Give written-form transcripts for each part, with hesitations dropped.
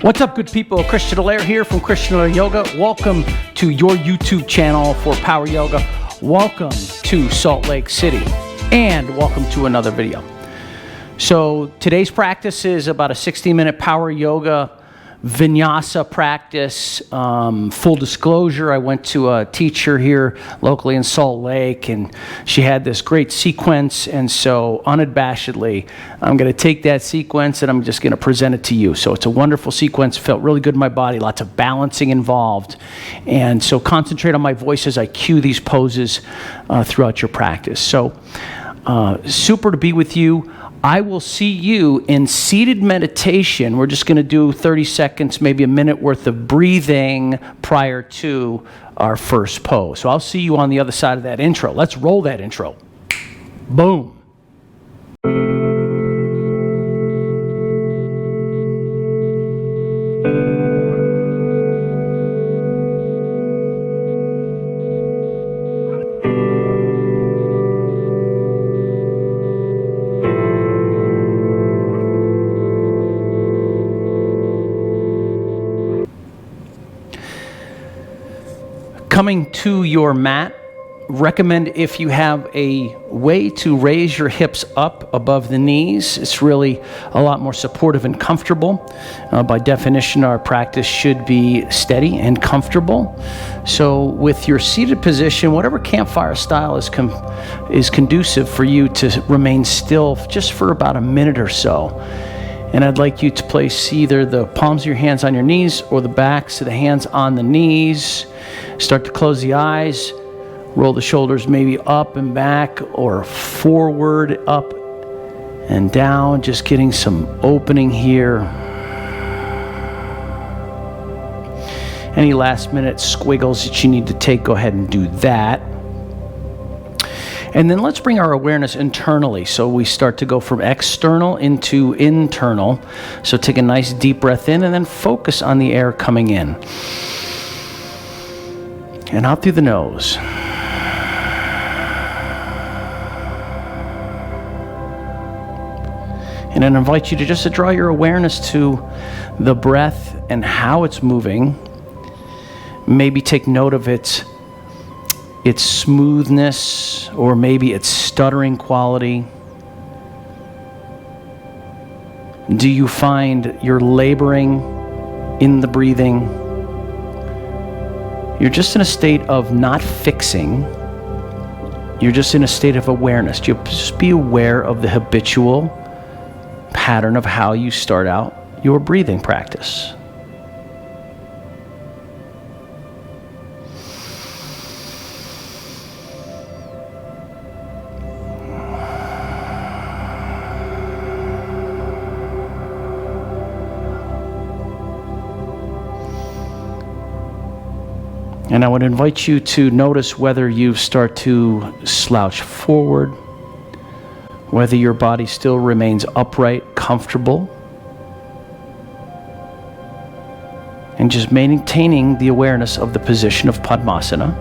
What's up, good people? Christian Allaire here from Christian Allaire Yoga. Welcome to your YouTube channel for Power Yoga. Welcome to Salt Lake City, and welcome to another video. So today's practice is about a 60-minute Power Yoga Vinyasa practice. Full disclosure, I went to a teacher here locally in Salt Lake, and she had this great sequence, and so unabashedly, I'm going to take that sequence and I'm just going to present it to you. So it's a wonderful sequence, felt really good in my body, lots of balancing involved, and so concentrate on my voice as I cue these poses throughout your practice. So super to be with you. I will see you in seated meditation. We're just going to do 30 seconds, maybe a minute worth of breathing prior to our first pose. So I'll see you on the other side of that intro. Let's roll that intro. Boom. Coming to your mat, recommend if you have a way to raise your hips up above the knees, it's really a lot more supportive and comfortable. By definition, our practice should be steady and comfortable. So with your seated position, whatever campfire style is conducive for you to remain still just for about a minute or so. And I'd like you to place either the palms of your hands on your knees or the backs of the hands on the knees. Start to close the eyes, roll the shoulders maybe up and back or forward, up and down, just getting some opening here. Any last minute squiggles that you need to take, go ahead and do that. And then let's bring our awareness internally. So we start to go from external into internal. So take a nice deep breath in and then focus on the air coming in. And out through the nose. And then invite you to just draw your awareness to the breath and how it's moving. Maybe take note of its smoothness, or maybe its stuttering quality. Do you find you're laboring in the breathing? You're just in a state of not fixing. You're just in a state of awareness. You just be aware of the habitual pattern of how you start out your breathing practice. And I would invite you to notice whether you start to slouch forward, whether your body still remains upright, comfortable, and just maintaining the awareness of the position of Padmasana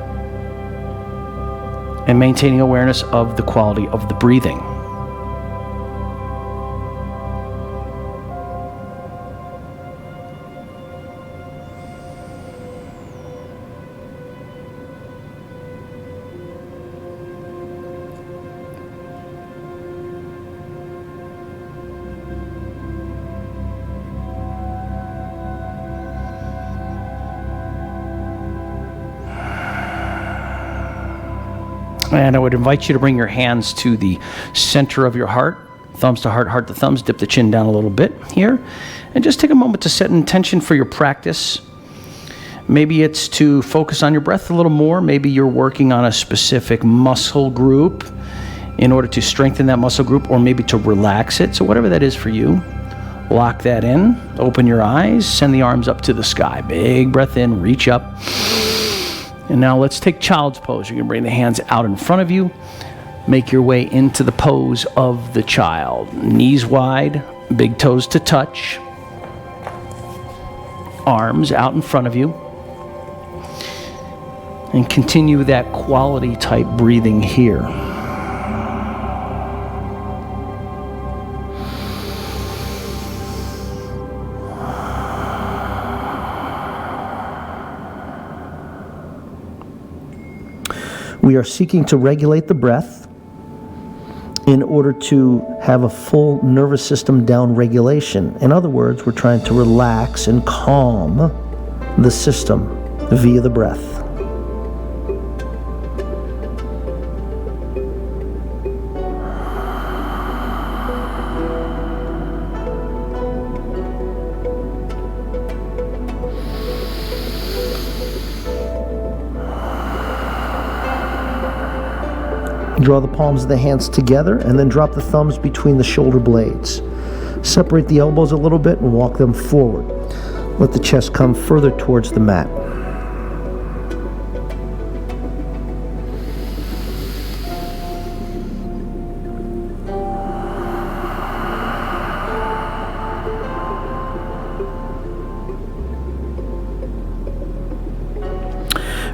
and maintaining awareness of the quality of the breathing. And I would invite you to bring your hands to the center of your heart, thumbs to heart, heart to thumbs. Dip the chin down a little bit here. And just take a moment to set an intention for your practice. Maybe it's to focus on your breath a little more. Maybe you're working on a specific muscle group in order to strengthen that muscle group, or maybe to relax it. So whatever that is for you, lock that in. Open your eyes. Send the arms up to the sky. Big breath in. Reach up. And now let's take child's pose. You're going to bring the hands out in front of you. Make your way into the pose of the child. Knees wide, big toes to touch. Arms out in front of you. And continue that quality type breathing here. We are seeking to regulate the breath in order to have a full nervous system down regulation. In other words, we're trying to relax and calm the system via the breath. Draw the palms of the hands together and then drop the thumbs between the shoulder blades. Separate the elbows a little bit and walk them forward. Let the chest come further towards the mat.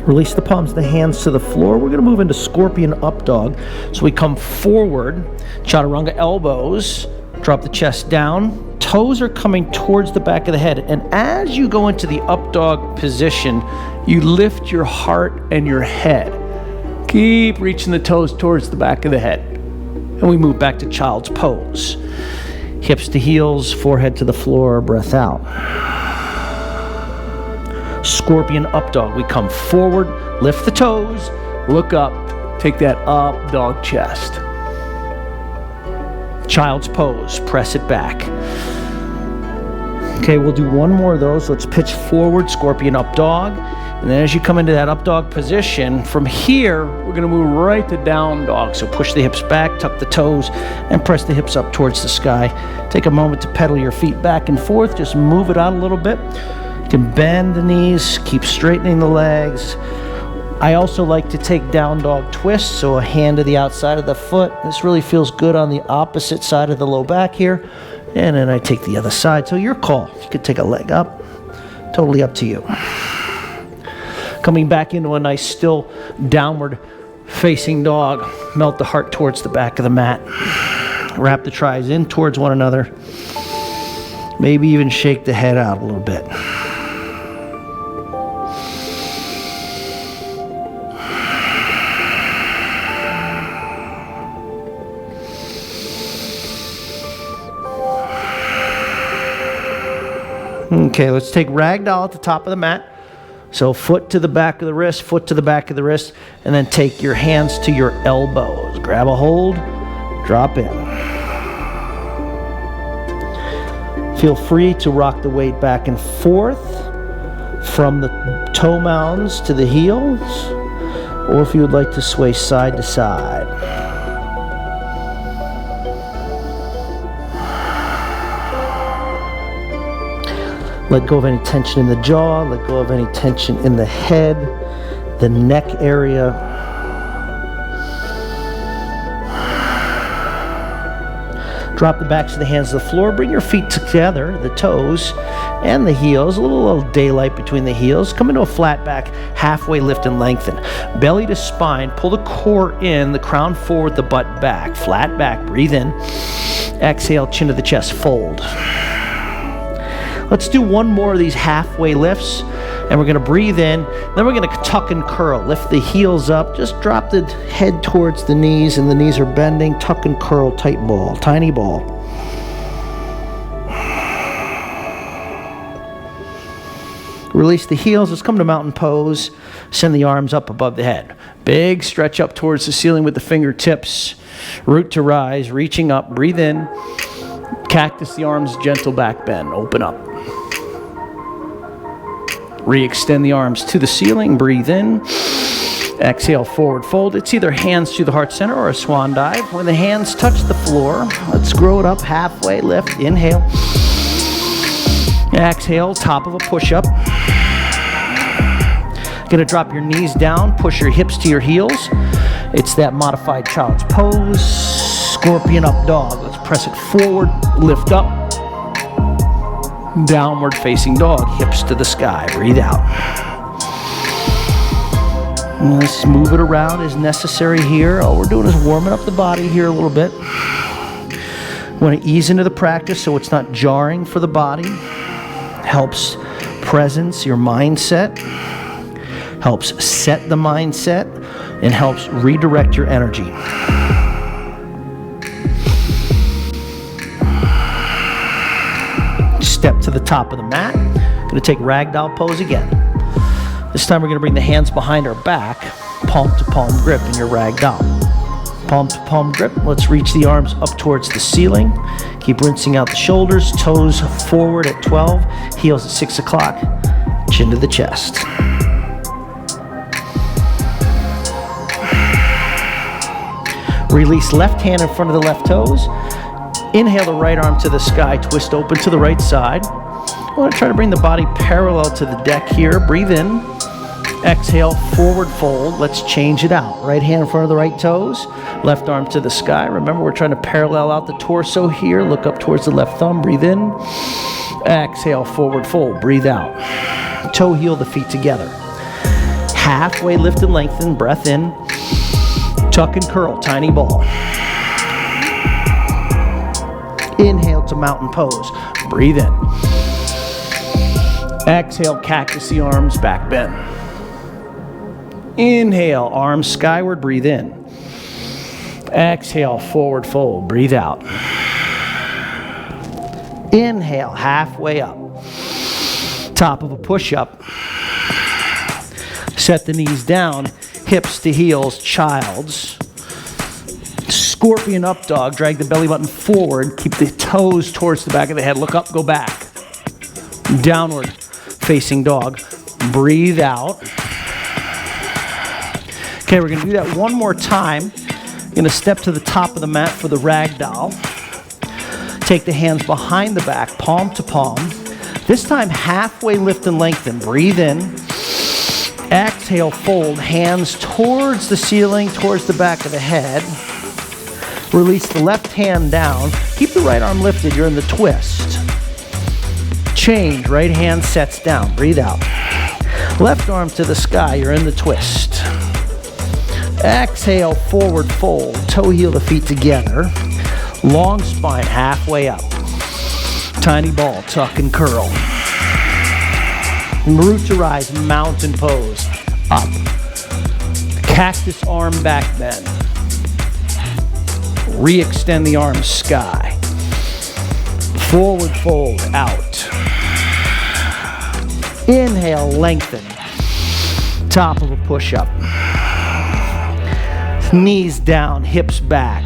Release the palms of the hands to the floor. We're going to move into Scorpion Up Dog. So we come forward, Chaturanga elbows, drop the chest down. Toes are coming towards the back of the head. And as you go into the Up Dog position, you lift your heart and your head. Keep reaching the toes towards the back of the head. And we move back to Child's Pose. Hips to heels, forehead to the floor, breath out. Scorpion Up Dog. We come forward, lift the toes, look up, take that up dog chest. Child's Pose, press it back. Okay, we'll do one more of those. Let's pitch forward, Scorpion Up Dog. And then as you come into that Up Dog position, from here, we're going to move right to Down Dog. So push the hips back, tuck the toes, and press the hips up towards the sky. Take a moment to pedal your feet back and forth. Just move it out a little bit. You can bend the knees, keep straightening the legs. I also like to take Down Dog Twist, so a hand to the outside of the foot. This really feels good on the opposite side of the low back here. And then I take the other side. So your call. You could take a leg up. Totally up to you. Coming back into a nice still downward facing dog. Melt the heart towards the back of the mat. Wrap the tries in towards one another. Maybe even shake the head out a little bit. Okay, let's take Ragdoll at the top of the mat. So foot to the back of the wrist, foot to the back of the wrist, and then take your hands to your elbows. Grab a hold, drop in. Feel free to rock the weight back and forth from the toe mounds to the heels, or if you would like to sway side to side. Let go of any tension in the jaw, let go of any tension in the head, the neck area. Drop the backs of the hands to the floor. Bring your feet together, the toes and the heels. A little daylight between the heels. Come into a flat back, halfway lift and lengthen. Belly to spine. Pull the core in, the crown forward, the butt back. Flat back, breathe in. Exhale, chin to the chest, fold. Let's do one more of these halfway lifts, and we're going to breathe in. Then we're going to tuck and curl. Lift the heels up. Just drop the head towards the knees, and the knees are bending. Tuck and curl, tight ball, tiny ball. Release the heels. Let's come to mountain pose. Send the arms up above the head. Big stretch up towards the ceiling with the fingertips. Root to rise, reaching up. Breathe in. Cactus the arms, gentle back bend. Open up. Re-extend the arms to the ceiling. Breathe in. Exhale, forward fold. It's either hands to the heart center or a swan dive. When the hands touch the floor, let's grow it up halfway. Lift. Inhale. Exhale, top of a push-up. Gonna drop your knees down. Push your hips to your heels. It's that modified child's pose. Scorpion Up Dog. Let's press it forward. Lift up. Downward facing dog, hips to the sky. Breathe out. Let's move it around as necessary here. All we're doing is warming up the body here a little bit. Want to ease into the practice so it's not jarring for the body. Helps presence, your mindset. helps set the mindset, and helps redirect your energy. Step to the top of the mat. Going to take ragdoll pose again. This time we're going to bring the hands behind our back, palm to palm grip in your ragdoll. Palm to palm grip. Let's reach the arms up towards the ceiling. Keep rinsing out the shoulders, toes forward at 12, heels at 6 o'clock, chin to the chest. Release left hand in front of the left toes. Inhale the right arm to the sky, twist open to the right side. I want to try to bring the body parallel to the deck here. Breathe in. Exhale, forward fold. Let's change it out. Right hand in front of the right toes. Left arm to the sky. Remember, we're trying to parallel out the torso here. Look up towards the left thumb. Breathe in. Exhale, forward fold. Breathe out. Toe heel the feet together. Halfway lift and lengthen. Breath in. Tuck and curl. Tiny ball. Inhale to mountain pose. Breathe in. Exhale, cactus the arms, back bend. Inhale, arms skyward, breathe in. Exhale, forward fold, breathe out. Inhale, halfway up. Top of a push-up. Set the knees down, hips to heels, child's. Scorpion up dog, drag the belly button forward, keep the toes towards the back of the head, look up, go back. Downward facing dog, breathe out. Okay, we're gonna do that one more time. You're gonna step to the top of the mat for the ragdoll. Take the hands behind the back, palm to palm. This time, halfway lift and lengthen, breathe in. Exhale, fold, hands towards the ceiling, towards the back of the head. Release the left hand down. Keep the right arm lifted. You're in the twist. Change. Right hand sets down. Breathe out. Left arm to the sky. You're in the twist. Exhale, forward fold. Toe heel the feet together. Long spine, halfway up. Tiny ball, tuck and curl. Root to rise, mountain pose. Up. Cactus arm back bend. Re-extend the arms sky. Forward fold out. Inhale, lengthen. Top of a push-up. Knees down, hips back.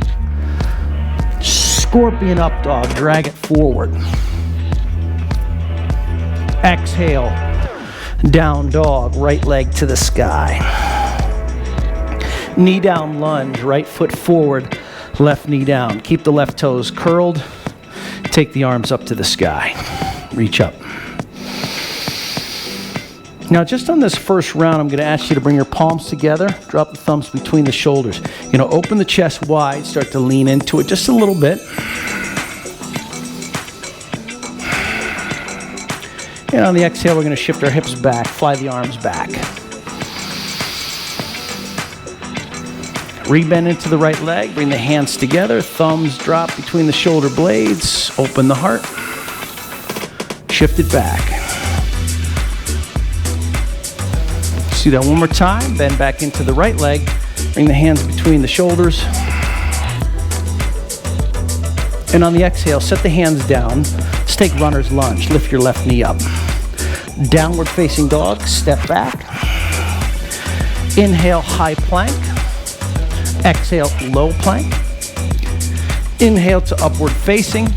Scorpion up dog, drag it forward. Exhale, down dog, right leg to the sky. Knee down lunge, right foot forward. Left knee down. Keep the left toes curled. Take the arms up to the sky. Reach up. Now, just on this first round, I'm going to ask you to bring your palms together. Drop the thumbs between the shoulders. Open the chest wide. Start to lean into it just a little bit. And on the exhale, we're going to shift our hips back. Fly the arms back. Rebend into the right leg, bring the hands together, thumbs drop between the shoulder blades, open the heart, shift it back. Let's do that one more time, bend back into the right leg, bring the hands between the shoulders. And on the exhale, set the hands down. Let's take runner's lunge, lift your left knee up. Downward facing dog, step back. Inhale, high plank. Exhale, low plank. Inhale to upward facing.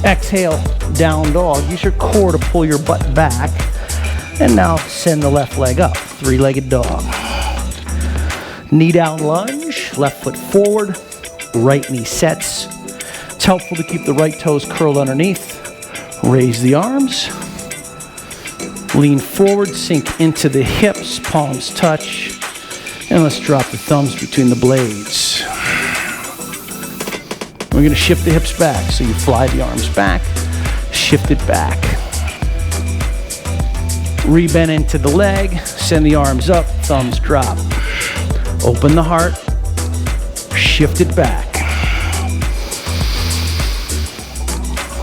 Exhale, down dog. Use your core to pull your butt back. And now send the left leg up, three-legged dog. Knee down lunge, left foot forward, right knee sets. It's helpful to keep the right toes curled underneath. Raise the arms. Lean forward, sink into the hips, palms touch. And let's drop the thumbs between the blades. We're going to shift the hips back. So you fly the arms back, shift it back. Rebend into the leg, send the arms up, thumbs drop. Open the heart, shift it back.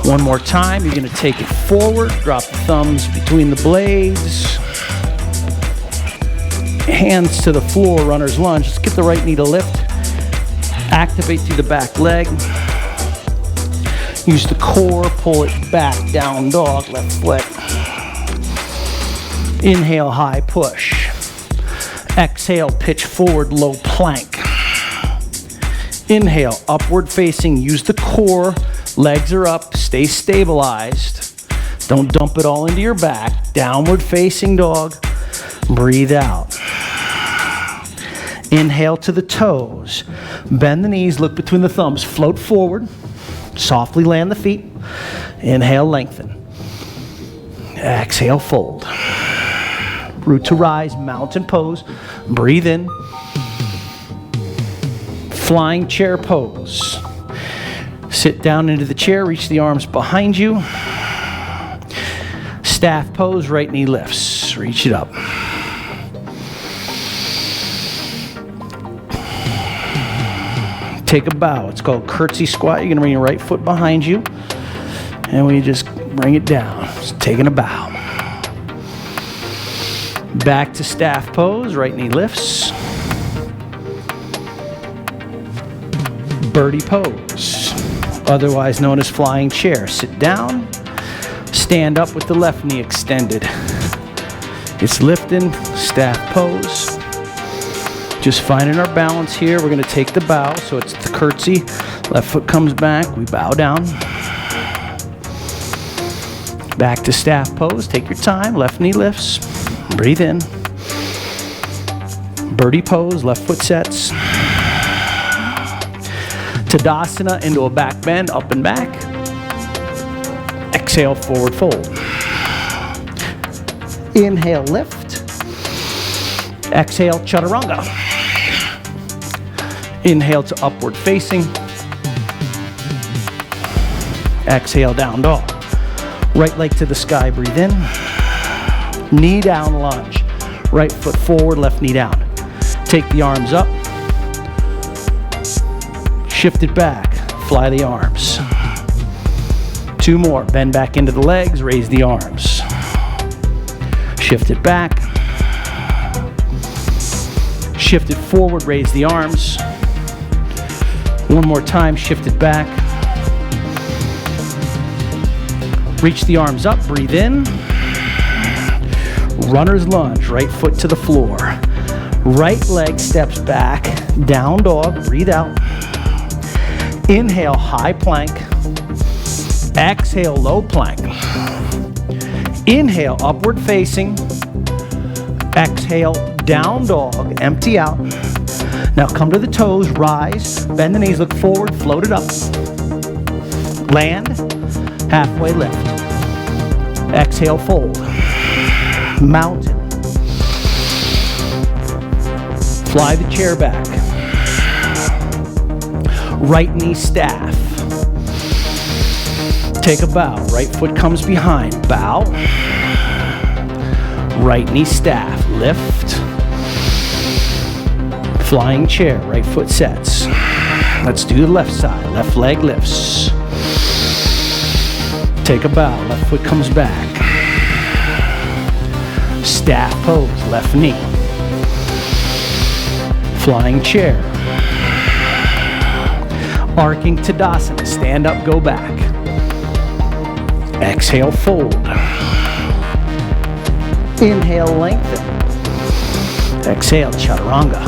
One more time, you're going to take it forward, drop the thumbs between the blades. Hands to the floor, runner's lunge. Let's get the right knee to lift. Activate through the back leg. Use the core, pull it back, down dog, left foot. Inhale, high push. Exhale, pitch forward, low plank. Inhale, upward facing, use the core. Legs are up, stay stabilized. Don't dump it all into your back. Downward facing dog. Breathe out. Inhale to the toes. Bend the knees, look between the thumbs. Float forward. Softly land the feet. Inhale, lengthen. Exhale, fold. Root to rise, mountain pose. Breathe in. Flying chair pose. Sit down into the chair, reach the arms behind you. Staff pose, right knee lifts. Reach it up. Take a bow. It's called curtsy squat. You're going to bring your right foot behind you. And we just bring it down. Just taking a bow. Back to staff pose. Right knee lifts. Birdie pose. Otherwise known as flying chair. Sit down. Stand up with the left knee extended. It's lifting. Staff pose. Just finding our balance here. We're going to take the bow, so it's the curtsy. Left foot comes back. We bow down. Back to staff pose. Take your time. Left knee lifts. Breathe in. Birdie pose. Left foot sets. Tadasana into a back bend. Up and back. Exhale, forward fold. Inhale, lift. Exhale, chaturanga. Inhale to upward facing. Exhale, down dog. Right leg to the sky, breathe in. Knee down lunge. Right foot forward, left knee down. Take the arms up. Shift it back. Fly the arms. 2 more. Bend back into the legs, raise the arms. Shift it back. Shift it forward, raise the arms. 1 more time, shift it back. Reach the arms up, breathe in. Runner's lunge, right foot to the floor. Right leg steps back, down dog, breathe out. Inhale, high plank. Exhale, low plank. Inhale, upward facing. Exhale, down dog, empty out. Now come to the toes, rise, bend the knees, look forward, float it up. Land, halfway lift. Exhale, fold. Mountain. Fly the chair back. Right knee staff. Take a bow. Right foot comes behind. Bow. Right knee staff. Lift. Flying chair. Right foot sets. Let's do the left side. Left leg lifts. Take a bow. Left foot comes back. Staff pose. Left knee. Flying chair. Arcing Tadasana. Stand up, go back. Exhale, fold. Inhale, lengthen. Exhale, chaturanga.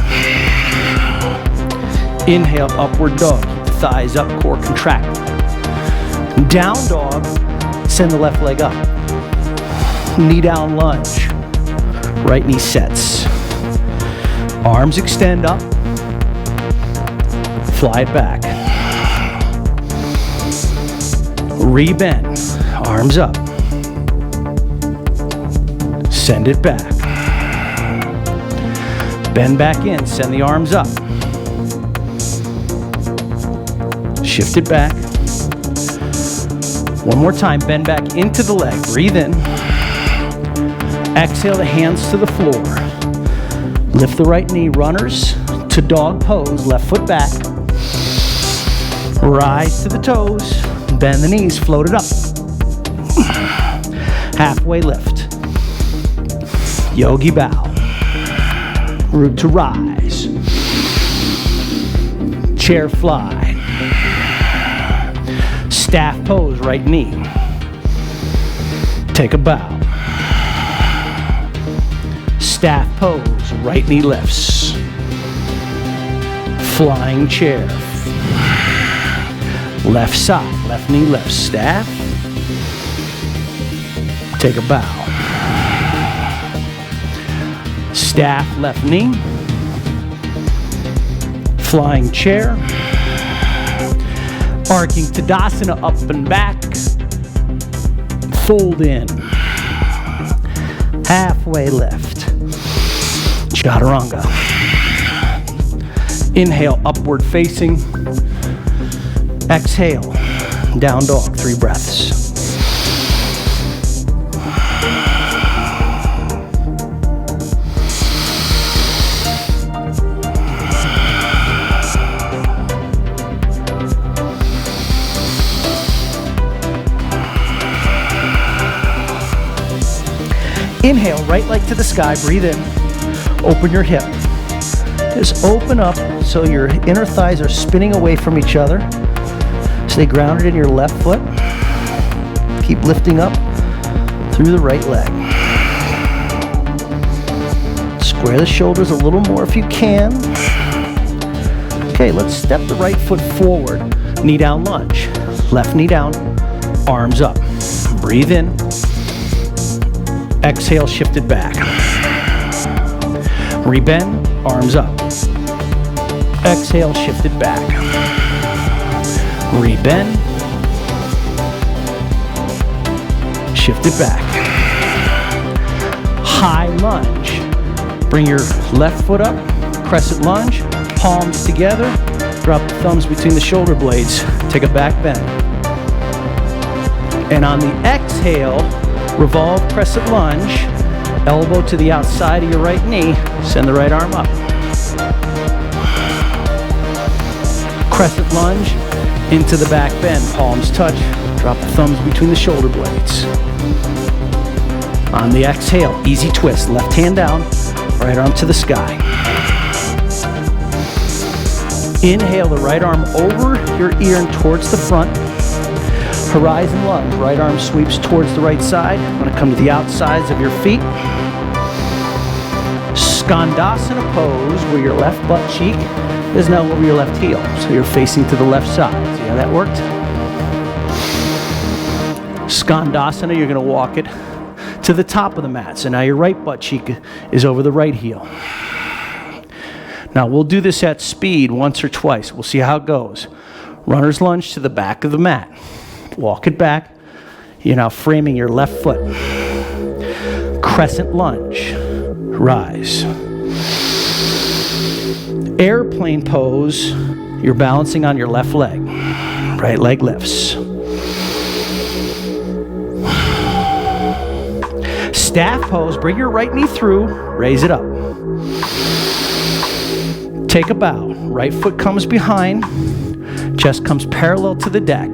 Inhale, upward dog. Thighs up, core contract. Down dog. Send the left leg up. Knee down lunge. Right knee sets. Arms extend up. Fly it back. Rebend. Arms up. Send it back. Bend back in. Send the arms up. Shift it back. 1 more time. Bend back into the leg. Breathe in. Exhale the hands to the floor. Lift the right knee. Runners to dog pose. Left foot back. Rise to the toes. Bend the knees. Float it up. Halfway lift. Yogi bow. Root to rise. Chair fly. Staff pose, right knee. Take a bow. Staff pose, right knee lifts. Flying chair. Left side, left knee lifts. Staff. Take a bow. Staff, left knee. Flying chair. Arcing Tadasana, up and back. Fold in. Halfway lift. Chaturanga. Inhale, upward facing. Exhale, down dog, 3 breaths. Inhale, right leg to the sky, breathe in. Open your hip. Just open up so your inner thighs are spinning away from each other. Stay grounded in your left foot. Keep lifting up through the right leg. Square the shoulders a little more if you can. Okay, let's step the right foot forward. Knee down lunge. Left knee down, arms up. Breathe in. Exhale, shift it back. Rebend, arms up. Exhale, shift it back. Rebend. Shift it back. High lunge. Bring your left foot up. Crescent lunge. Palms together. Drop the thumbs between the shoulder blades. Take a back bend. And on the exhale, revolve crescent lunge. Elbow to the outside of your right knee. Send the right arm up. Crescent lunge. Into the back bend, palms touch, drop the thumbs between the shoulder blades. On the exhale, easy twist, left hand down, right arm to the sky. Inhale the right arm over your ear and towards the front. Horizon lunge, right arm sweeps towards the right side. I'm going to come to the outsides of your feet. Skandasana pose, where your left butt cheek is now over your left heel. So you're facing to the left side. See how that worked? Skandasana, you're going to walk it to the top of the mat. So now your right butt cheek is over the right heel. Now we'll do this at speed once or twice. We'll see how it goes. Runner's lunge to the back of the mat. Walk it back. You're now framing your left foot. Crescent lunge. Rise. Airplane pose, you're balancing on your left leg. Right leg lifts. Staff pose, bring your right knee through, raise it up. Take a bow. Right foot comes behind, chest comes parallel to the deck.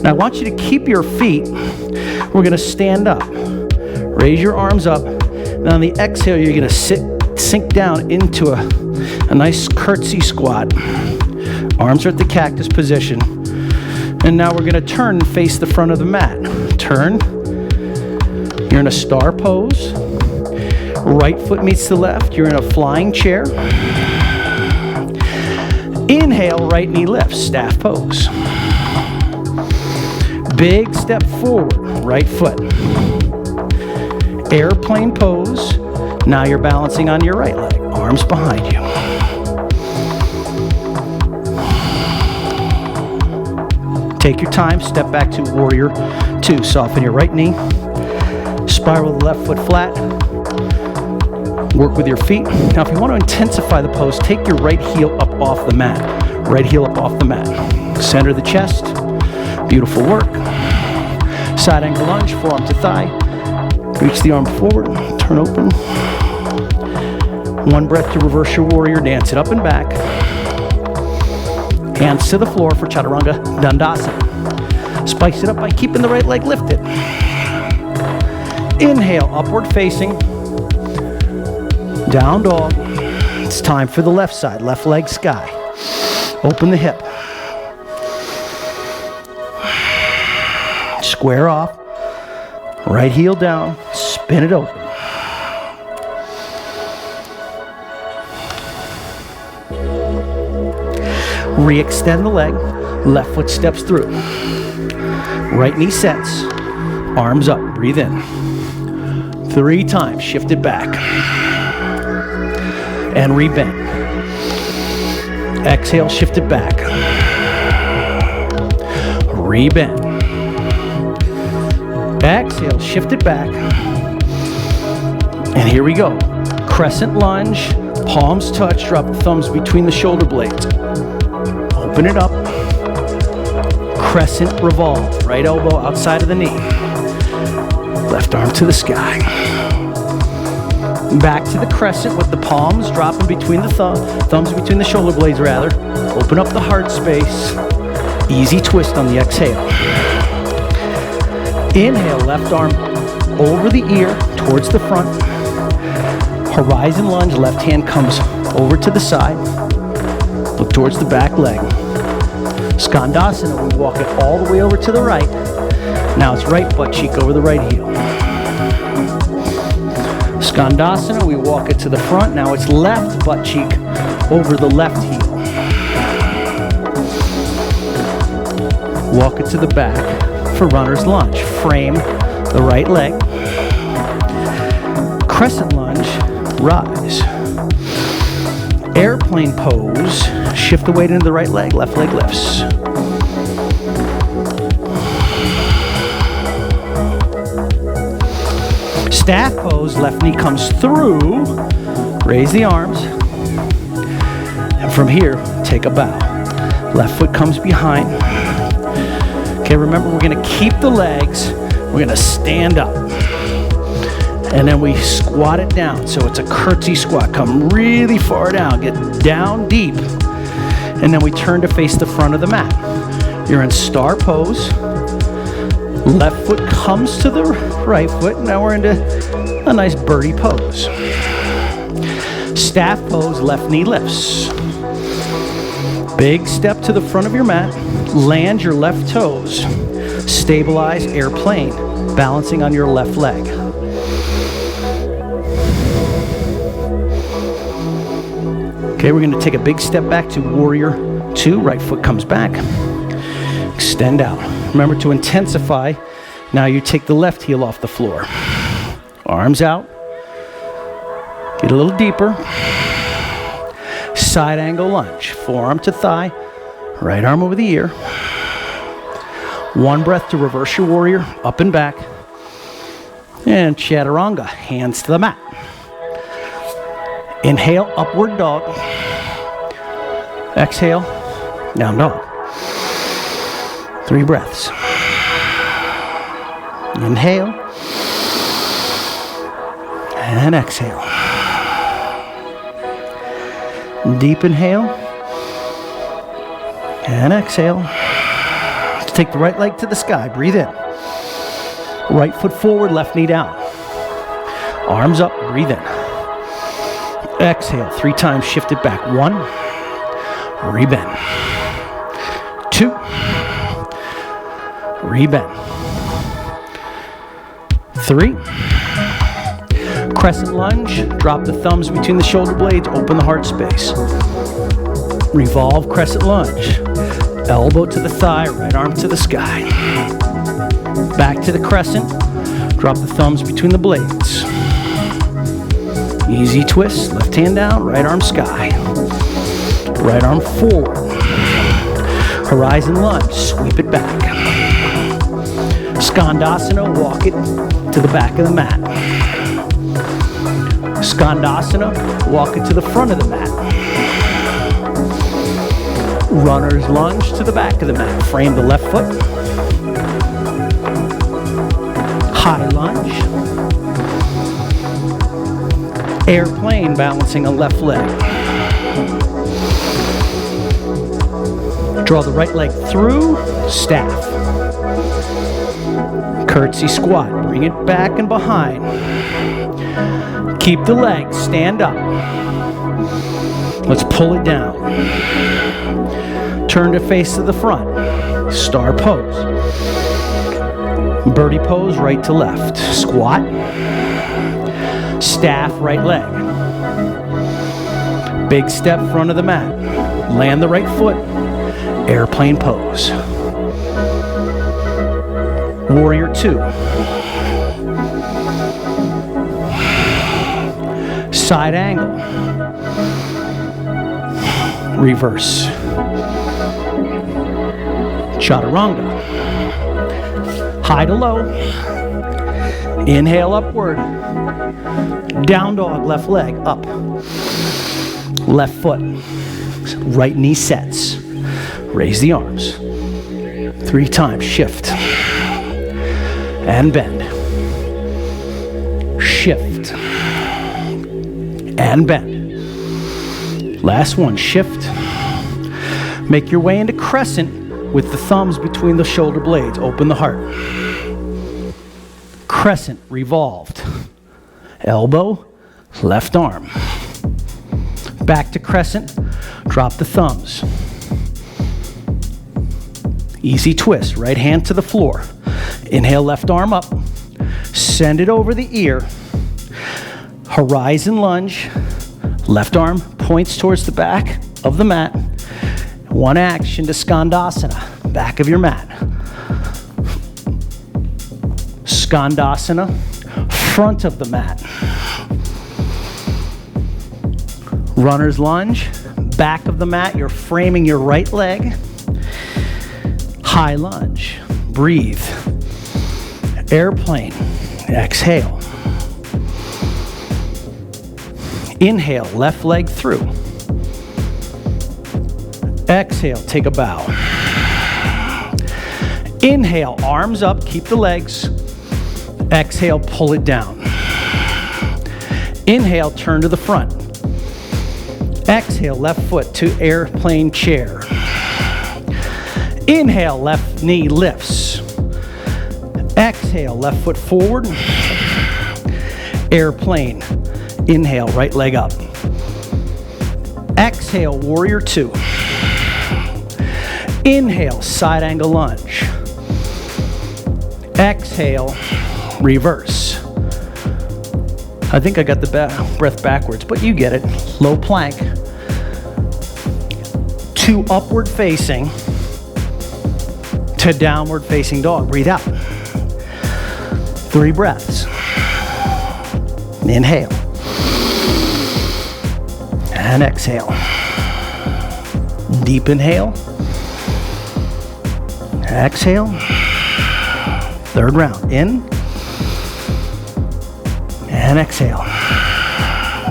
Now I want you to keep your feet. We're going to stand up. Raise your arms up. And on the exhale, you're going to sink down into a nice curtsy squat. Arms are at the cactus position. And now we're going to turn and face the front of the mat. Turn. You're in a star pose. Right foot meets the left. You're in a flying chair. Inhale, right knee lifts. Staff pose. Big step forward. Right foot. Airplane pose. Now you're balancing on your right leg. Arms behind you. Take your time, step back to Warrior 2. Soften your right knee. Spiral the left foot flat. Work with your feet. Now if you want to intensify the pose, take your right heel up off the mat. Right heel up off the mat. Center the chest. Beautiful work. Side angle lunge, forearm to thigh. Reach the arm forward, turn open. One breath to reverse your warrior, dance it up and back. Hands to the floor for Chaturanga Dandasana. Spice it up by keeping the right leg lifted. Inhale, upward facing. Down dog. It's time for the left side. Left leg sky. Open the hip. Square off. Right heel down. Spin it open. Re-extend the leg. Left foot steps through. Right knee sets. Arms up. Breathe in. 3 times. Shift it back. And rebend. Exhale, shift it back. Rebend. Exhale, shift it back. And here we go. Crescent lunge, palms touch, drop the thumbs between the shoulder blades. Open it up. Crescent revolve, right elbow outside of the knee. Left arm to the sky. Back to the crescent with the palms dropping between the thumbs between the shoulder blades rather. Open up the heart space. Easy twist on the exhale. Inhale, left arm over the ear towards the front. Horizon lunge, left hand comes over to the side. Look towards the back leg. Skandasana, we walk it all the way over to the right. Now it's right butt cheek over the right heel. Skandasana, we walk it to the front. Now it's left butt cheek over the left heel. Walk it to the back for runner's lunge. Frame the right leg. Crescent lunge, rise. Airplane pose, shift the weight into the right leg, left leg lifts. Staff pose, left knee comes through, raise the arms, and from here, take a bow. Left foot comes behind. Okay, remember we're gonna keep the legs, we're gonna stand up, and then we squat it down, so it's a curtsy squat. Come really far down, get down deep, and then we turn to face the front of the mat. You're in star pose. Left foot comes to the right foot. Now we're into a nice birdie pose. Staff pose, left knee lifts. Big step to the front of your mat. Land your left toes. Stabilize airplane, balancing on your left leg. Okay, we're going to take a big step back to Warrior 2. Right foot comes back. Extend out. Remember to intensify. Now you take the left heel off the floor. Arms out. Get a little deeper. Side angle lunge. Forearm to thigh. Right arm over the ear. One breath to reverse your warrior. Up and back. And chaturanga. Hands to the mat. Inhale, upward dog. Exhale, down dog. 3 breaths. Inhale. And exhale. Deep inhale. And exhale. Let's take the right leg to the sky. Breathe in. Right foot forward, left knee down. Arms up, breathe in. Exhale, 3 times, shift it back. 1, rebend. 2, rebend. 3, crescent lunge, drop the thumbs between the shoulder blades, open the heart space. Revolve crescent lunge, elbow to the thigh, right arm to the sky. Back to the crescent, drop the thumbs between the blades. Easy twist, left hand down, right arm sky. Right arm forward. Horizon lunge, sweep it back. Skandasana, walk it to the back of the mat. Skandasana, walk it to the front of the mat. Runner's lunge to the back of the mat. Frame the left foot. High lunge. Airplane, balancing a left leg. Draw the right leg through, staff. Curtsy squat, bring it back and behind. Keep the legs, stand up. Let's pull it down. Turn to face to the front. Star pose. Birdie pose, right to left. Squat. Staff, right leg. Big step, front of the mat. Land the right foot. Airplane pose. Warrior 2. Side angle. Reverse. Chaturanga. High to low. Inhale upward. Down dog, left leg, up. Left foot. Right knee sets. Raise the arms. 3 times, shift. And bend. Shift. And bend. Last one, shift. Make your way into crescent with the thumbs between the shoulder blades. Open the heart. Crescent, revolved. Elbow, left arm. Back to crescent, drop the thumbs. Easy twist, right hand to the floor. Inhale, left arm up. Send it over the ear. Horizon lunge. Left arm points towards the back of the mat. One action to Skandasana, back of your mat. Skandasana, front of the mat. Runner's lunge, back of the mat. You're framing your right leg. High lunge, breathe. Airplane, exhale. Inhale, left leg through. Exhale, take a bow. Inhale, arms up, keep the legs. Exhale, pull it down. Inhale, turn to the front. Exhale, left foot to airplane chair. Inhale, left knee lifts. Exhale, left foot forward. Airplane. Inhale, right leg up. Exhale, warrior 2. Inhale, side angle lunge. Exhale, reverse. I think I got the breath backwards, but you get it. Low plank. 2 upward facing to downward facing dog. Breathe out. 3 breaths. Inhale. And exhale. Deep inhale. Exhale. 3rd round. In. And exhale.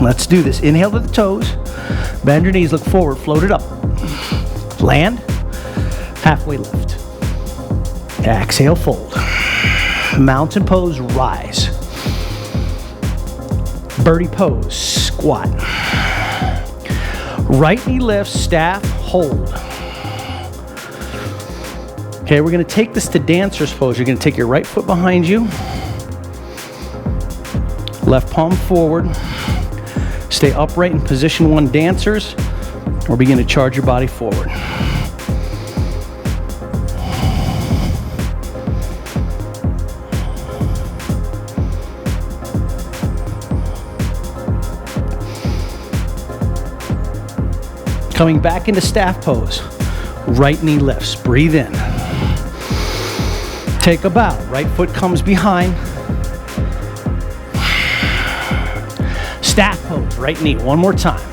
Let's do this. Inhale to the toes. Bend your knees, look forward, float it up. Land. Halfway lift. Exhale, fold. Mountain pose, rise. Birdie pose, squat. Right knee lifts, staff, hold. Okay, we're going to take this to dancer's pose. You're going to take your right foot behind you. Left palm forward. Stay upright in position 1, dancers, or begin to charge your body forward. Coming back into staff pose. Right knee lifts. Breathe in. Take a bow. Right foot comes behind. Staff pose. Right knee. One more time.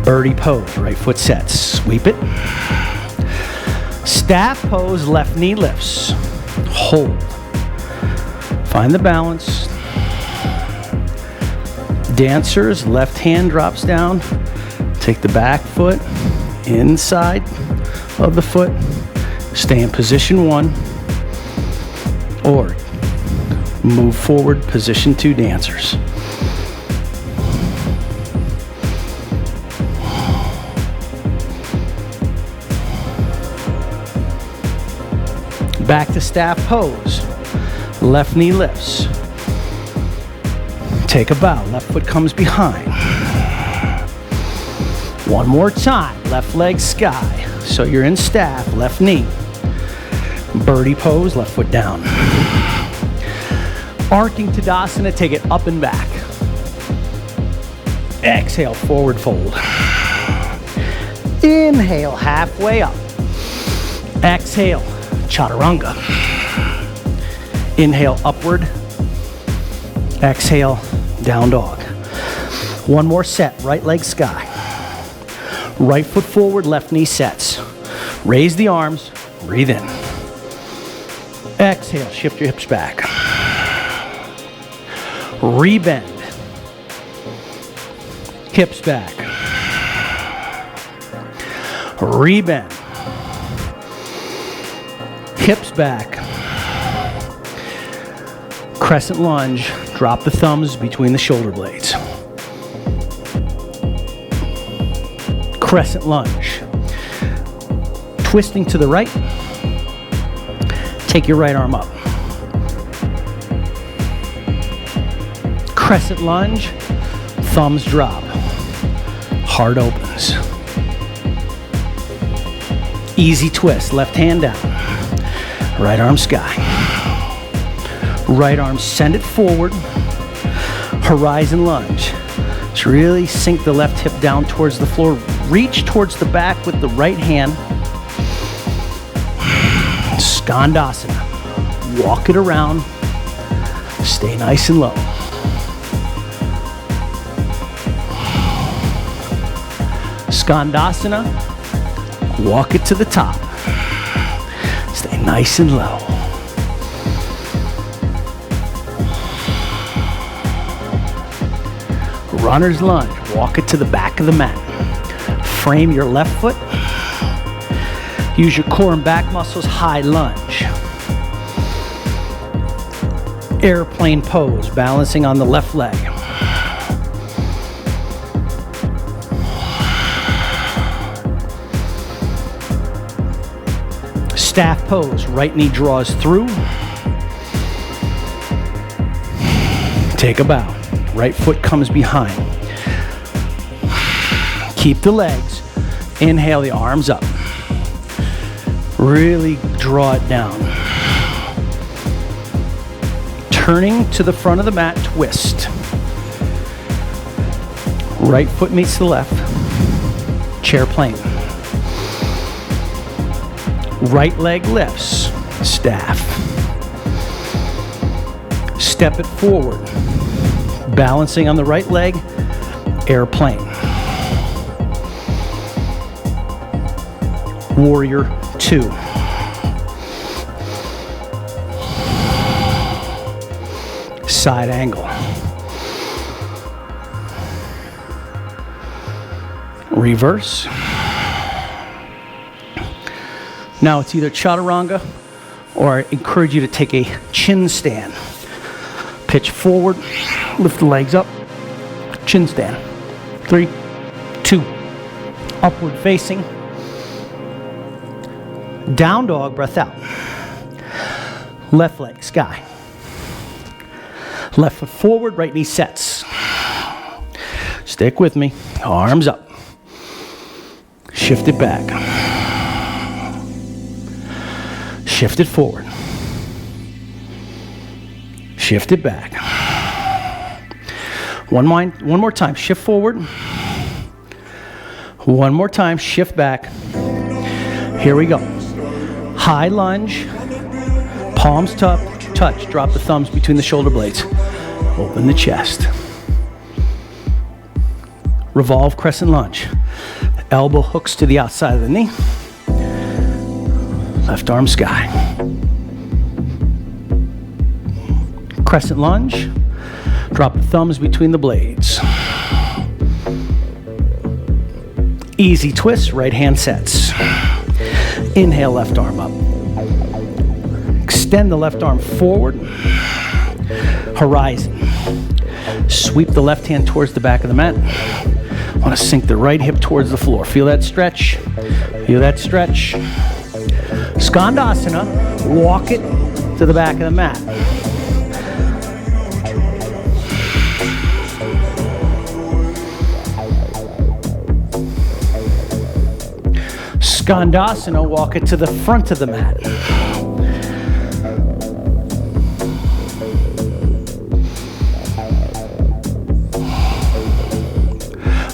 Birdie pose. Right foot sets. Sweep it. Staff pose. Left knee lifts. Hold. Find the balance. Dancers. Left hand drops down. Take the back foot inside of the foot. Stay in position 1. Or move forward, position 2, dancers. Back to staff pose. Left knee lifts. Take a bow, left foot comes behind. One more time, left leg sky. So you're in staff, left knee. Birdie pose, left foot down. Arcing Tadasana, take it up and back. Exhale, forward fold. Inhale, halfway up. Exhale, Chaturanga. Inhale, upward. Exhale, down dog. One more set, right leg sky. Right foot forward, left knee sets. Raise the arms, breathe in. Exhale, shift your hips back. Rebend. Hips back. Rebend. Hips back. Crescent lunge. Drop the thumbs between the shoulder blades. Crescent lunge. Twisting to the right. Take your right arm up. Crescent lunge. Thumbs drop. Heart opens. Easy twist. Left hand down. Right arm sky. Right arm send it forward. Horizon lunge. Just really sink the left hip down towards the floor. Reach towards the back with the right hand. Skandasana. Walk it around. Stay nice and low. Skandasana. Walk it to the top. Stay nice and low. Runner's lunge. Walk it to the back of the mat. Frame your left foot. Use your core and back muscles. High lunge. Airplane pose. Balancing on the left leg. Staff pose. Right knee draws through. Take a bow. Right foot comes behind. Keep the legs. Inhale the arms up. Really draw it down. Turning to the front of the mat, twist. Right foot meets the left. Chair plane. Right leg lifts. Staff. Step it forward. Balancing on the right leg. Airplane. Warrior 2. Side angle. Reverse. Now it's either Chaturanga or I encourage you to take a chin stand. Pitch forward, lift the legs up, chin stand. 3, 2, upward facing. Down dog, breath out. Left leg, sky. Left foot forward, right knee sets. Stick with me, arms up. Shift it back. Shift it forward. Shift it back. One more time, shift forward. One more time, shift back. Here we go. High lunge, palms touch, drop the thumbs between the shoulder blades. Open the chest. Revolve crescent lunge. Elbow hooks to the outside of the knee. Left arm sky. Crescent lunge. Drop the thumbs between the blades. Easy twist, right hand sets. Inhale, left arm up. Extend the left arm forward. Horizon. Sweep the left hand towards the back of the mat. Want to sink the right hip towards the floor. Feel that stretch? Feel that stretch? Skandasana. Walk it to the back of the mat. Skandasana, walk it to the front of the mat.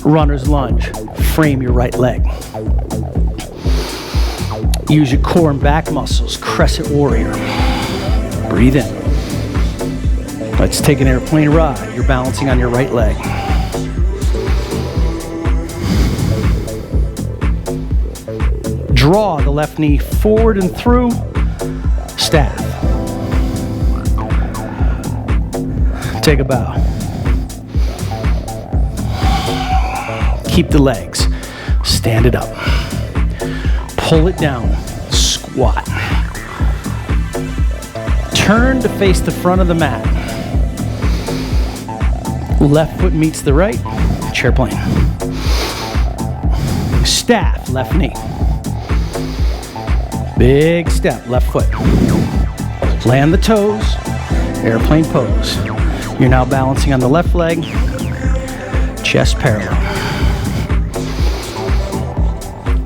Runner's lunge, frame your right leg. Use your core and back muscles, Crescent Warrior. Breathe in. Let's take an airplane ride. You're balancing on your right leg. Draw the left knee forward and through, staff. Take a bow. Keep the legs. Stand it up. Pull it down. Squat. Turn to face the front of the mat. Left foot meets the right. Chair plane. Staff, left knee. Big step, left foot. Land the toes. Airplane pose. You're now balancing on the left leg. Chest parallel.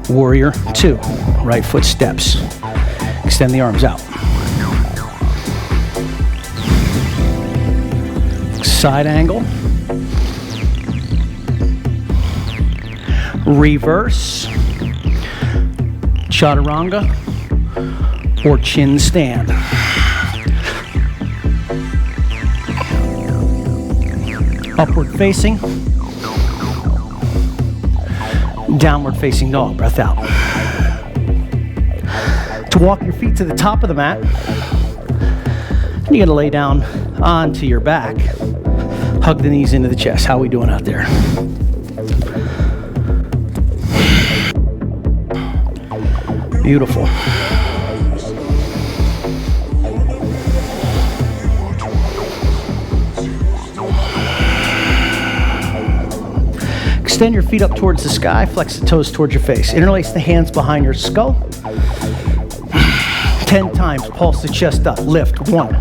Warrior 2, right foot steps. Extend the arms out. Side angle. Reverse. Chaturanga or chin stand. Upward facing. Downward facing dog, breath out. To walk your feet to the top of the mat, you're gonna lay down onto your back. Hug the knees into the chest. How are we doing out there? Beautiful. Extend your feet up towards the sky, flex the toes towards your face. Interlace the hands behind your skull. 10 times, pulse the chest up, lift, 1.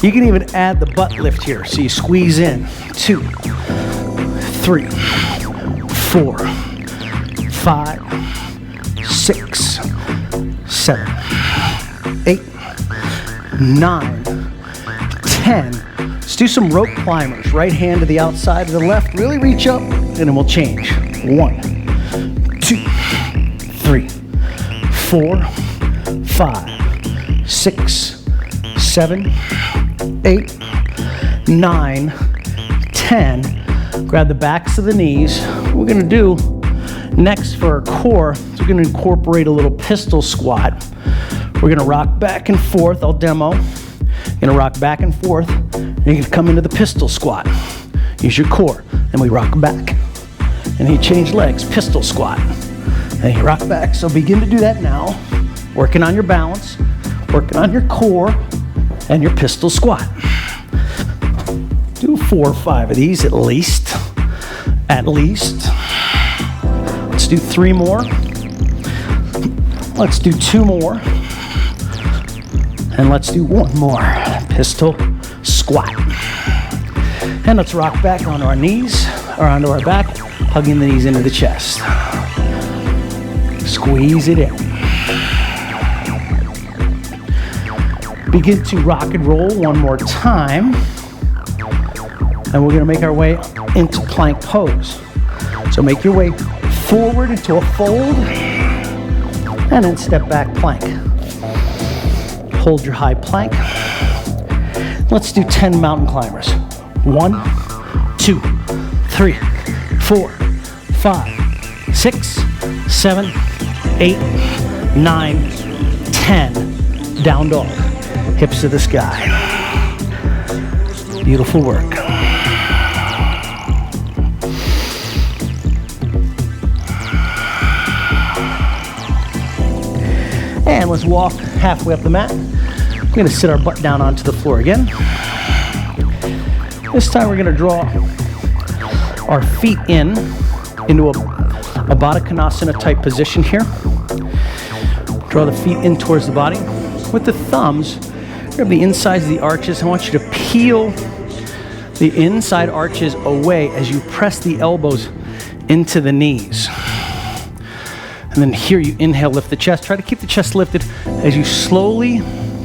You can even add the butt lift here, so you squeeze in, 2, 3, 4, 5, 6, 7, 8, 9, 10. Let's do some rope climbers. Right hand to the outside of the left, really reach up, and then we'll change. 1, 2, 3, 4, 5, 6, 7, 8, 9, 10. Grab the backs of the knees. What we're gonna do next for our core is we're gonna incorporate a little pistol squat. We're gonna rock back and forth. I'll demo. You're gonna rock back and forth. And you're gonna come into the pistol squat. Use your core. Then we rock back. And you change legs, pistol squat. And you rock back. So begin to do that now. Working on your balance, working on your core, and your pistol squat. Do 4 or 5 of these at least. At least. Let's do 3 more. Let's do 2 more. And let's do 1 more. Pistol squat. And let's rock back onto our knees, or onto our back, hugging the knees into the chest. Squeeze it in. Begin to rock and roll 1 more time. And we're gonna make our way into plank pose. So make your way forward into a fold, and then step back plank. Hold your high plank. Let's do 10 mountain climbers. 1, 2, 3, 4, 5, 6, 7, 8, 9, 10. Down dog. Hips to the sky. Beautiful work. And let's walk halfway up the mat. We're gonna sit our butt down onto the floor again. This time we're gonna draw our feet into a Baddha Konasana type position here. Draw the feet in towards the body. With the thumbs, grab the insides of the arches. I want you to peel the inside arches away as you press the elbows into the knees. And then here you inhale, lift the chest. Try to keep the chest lifted as you slowly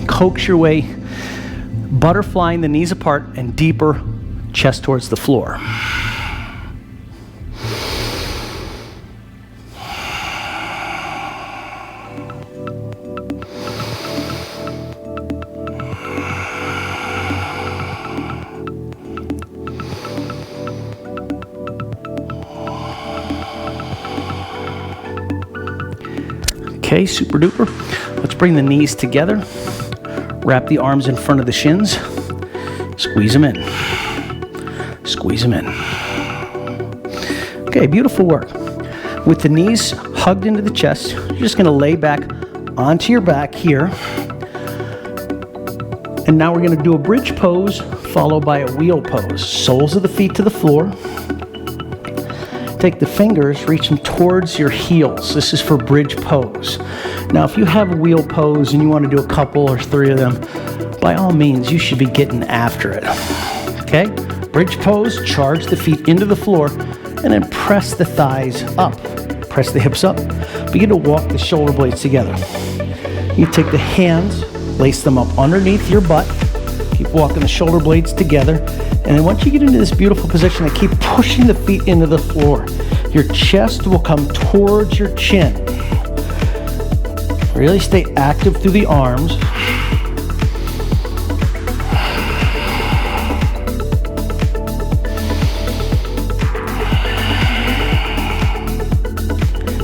coax your way, butterflying the knees apart and deeper, chest towards the floor. Okay, super duper. Let's bring the knees together. Wrap the arms in front of the shins. Squeeze them in. Squeeze them in. Okay, beautiful work. With the knees hugged into the chest, you're just going to lay back onto your back here. And now we're going to do a bridge pose followed by a wheel pose. Soles of the feet to the floor. Take the fingers, reach them towards your heels. This is for bridge pose. Now, if you have a wheel pose and you want to do a couple or 3 of them, by all means, you should be getting after it. Okay? Bridge pose, charge the feet into the floor, and then press the thighs up. Press the hips up. Begin to walk the shoulder blades together. You take the hands, lace them up underneath your butt. Keep walking the shoulder blades together. And then once you get into this beautiful position, keep pushing the feet into the floor. Your chest will come towards your chin. Really stay active through the arms.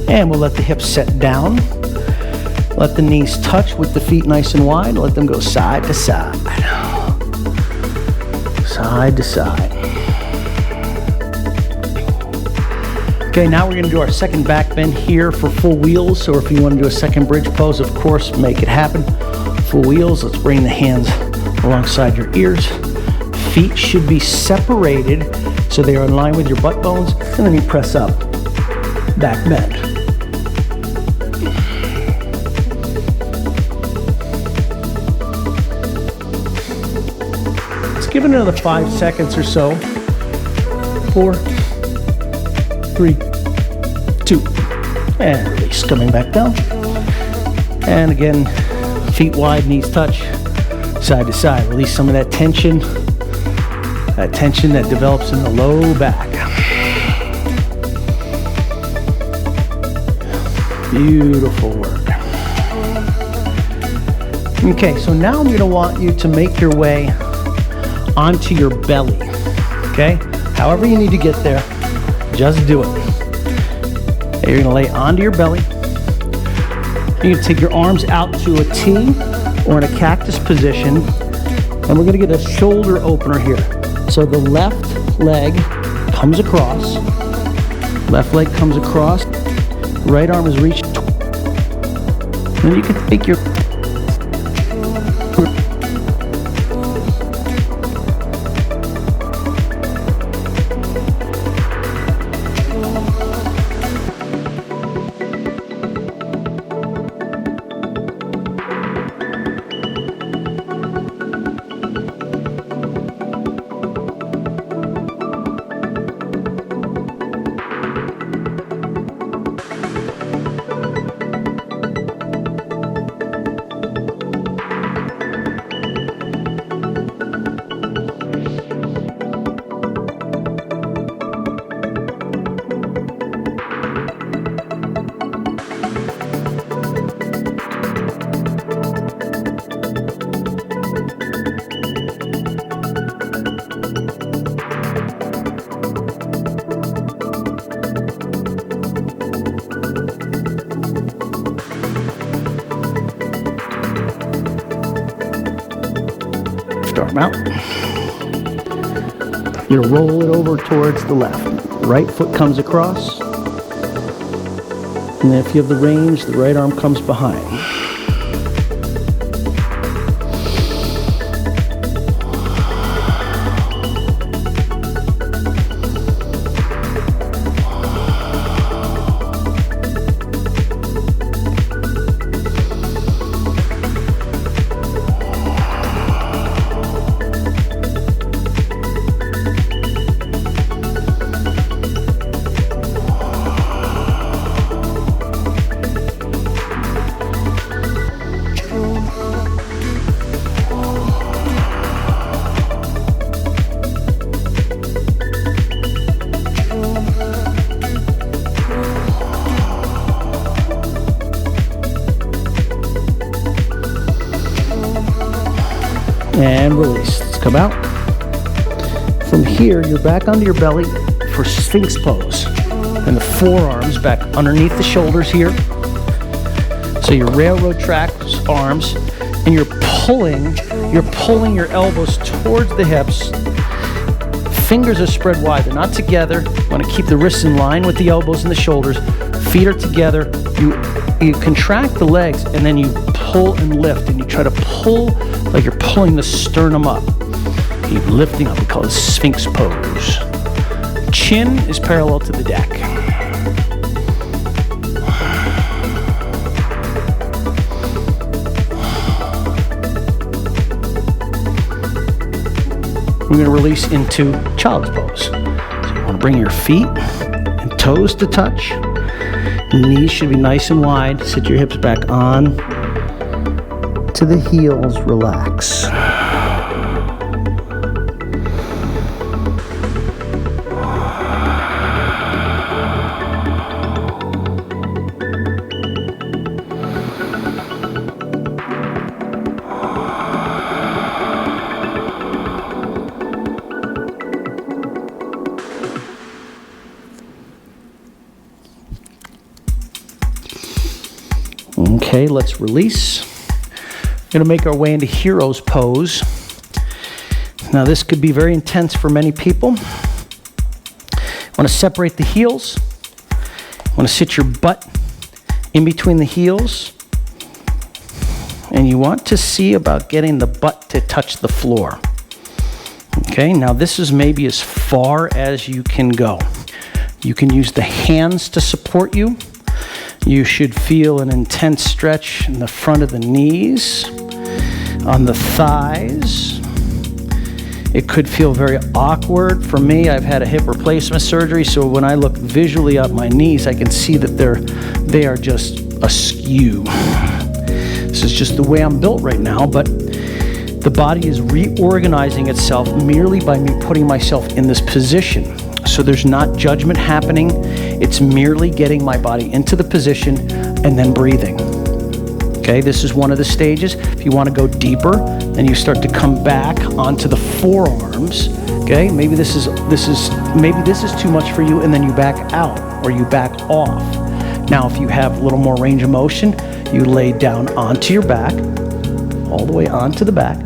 And we'll let the hips set down. Let the knees touch with the feet nice and wide. Let them go side to side. Side to side. Okay, now we're going to do our second back bend here for full wheels. So if you want to do a second bridge pose, of course, make it happen. Full wheels. Let's bring the hands alongside your ears. Feet should be separated so they are in line with your butt bones. And then you press up. Back bend. Give it another 5 seconds or so. 4, 3, 2, and release. Coming back down. And again, feet wide, knees touch, side to side. Release some of that tension that develops in the low back. Beautiful work. Okay, so now I'm going to want you to make your way onto your belly, okay? However you need to get there, just do it. You're gonna lay onto your belly. You're gonna take your arms out to a T or in a cactus position, and we're gonna get a shoulder opener here. So the left leg comes across, right arm is reached. Then you can take your arm out. You're gonna roll it over towards the left. Right foot comes across. And then if you have the range, the right arm comes behind. And release. Let's come out. From here, you're back onto your belly for Sphinx pose. And the forearms back underneath the shoulders here. So your railroad track arms, and you're pulling your elbows towards the hips. Fingers are spread wide, they're not together. You want to keep the wrists in line with the elbows and the shoulders. Feet are together. You contract the legs, and then you pull and lift, and you try to pull like you're pulling the sternum up. Keep lifting up. We call it Sphinx pose. Chin is parallel to the deck. We're going to release into child's pose. So you want to bring your feet and toes to touch. Knees should be nice and wide. Sit your hips back on to the heels. Relax. Okay, let's release. We're going to make our way into hero's pose. Now this could be very intense for many people. You want to separate the heels. You want to sit your butt in between the heels. And you want to see about getting the butt to touch the floor. Okay, now this is maybe as far as you can go. You can use the hands to support you. You should feel an intense stretch in the front of the knees, on the thighs. It could feel very awkward. For me, I've had a hip replacement surgery, so when I look visually at my knees, I can see that they are just askew. This is just the way I'm built right now, but the body is reorganizing itself merely by me putting myself in this position. So there's not judgment happening. It's merely getting my body into the position and then breathing. Okay, this is one of the stages. If you want to go deeper, then you start to come back onto the forearms. Okay, maybe this is too much for you, and then you back out or you back off. Now, if you have a little more range of motion, you lay down onto your back, all the way onto the back,